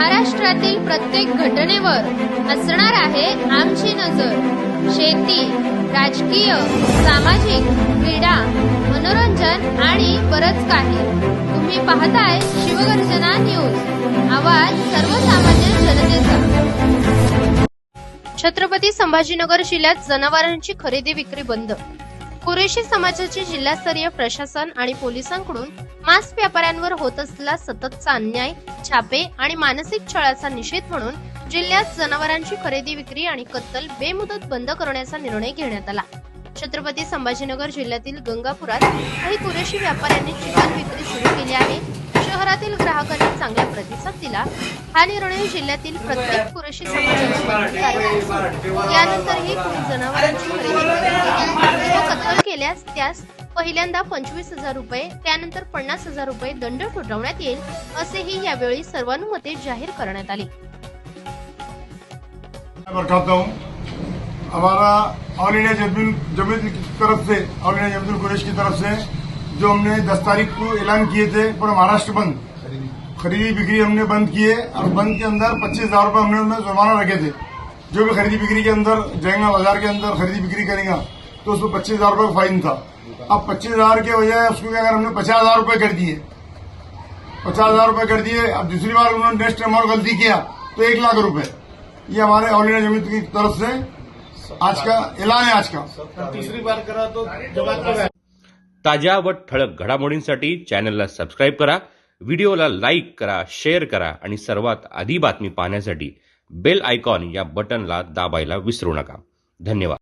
महाराष्ट्रातील प्रत्येक घटनेवर असणार आहे आमची नजर। शेती, राजकीय, सामाजिक, क्रीडा, मनोरंजन आणि बरंच काही। तुम्ही पाहताय शिवगर्जना न्यूज, आवाज सर्वसामान्य जनतेचा। छत्रपती संभाजीनगर जिल्ह्यात जनावरांची खरेदी विक्री बंद। कुरेशी समाजाचे जिल्हास्तरीय प्रशासन आणि पोलिसांकडून मांस व्यापाऱ्यांवर होत असलेला सततचा अन्याय, छापे आणि मानसिक छळाचा निषेध म्हणून जिल्ह्यात जनावरांची खरेदी विक्री आणि कत्तल बेमुदत बंद करण्याचा निर्णय घेण्यात आला। छत्रपती संभाजीनगर जिल्ह्यातील गंगापुरात काही कुरेशी व्यापाऱ्यांनी चिकन विक्री सुरू केली आहे। शहरातील ग्राहकांनी चांगला प्रतिसाद दिला। हा निर्णय जिल्ह्यातील प्रत्येक कुरेशी समाजाला बंधनकारक असून यानंतरही कोणी जनावरांची खरेदी व कत्तल केल्यास त्यास पहिल्यांदा 25,000 रुपये, त्यानंतर 50,000 रुपये दंड ठोठावण्यात येईल, असेही यावेळी सर्वानुमते जाहीर करण्यात आले। हमारा ऑल इंडिया जमीयत की तरफ से, ऑल इंडिया जमीयत कुरैश की तरफ से जो हमने 10 तारीख को ऐलान किए थे पूरा महाराष्ट्र बंद, खरीदी बिक्री हमने बंद किए और बंद के अंदर 25,000 रुपये हमने उनमें जुर्माना रखे थे। जो भी खरीदी बिक्री के अंदर जाएगा, बाजार के अंदर खरीदी बिक्री करेगा तो उसको 25,000 रुपये फाइन था। अब 25,000 के बजाय उसको क्या कर हमने 50,000 रुपये कर दिए, 50,000 रुपये कर दिए। अब दूसरी बार उन्होंने नेक्स्ट टाइम और गलती किया तो 1 लाख रुपये। ये हमारे ऑल इंडिया जमीयत की तरफ से आज का ऐलान है। आज का तीसरी बार करा तो जवाब। ताज्या व ठळक घडामोडींसाठी चॅनलला सबस्क्राईब करा, व्हिडिओला लाईक करा, शेअर करा आणि सर्वात आधी बातमी पाहण्यासाठी बेल आयकॉन या बटनला दाबायला विसरू नका। धन्यवाद।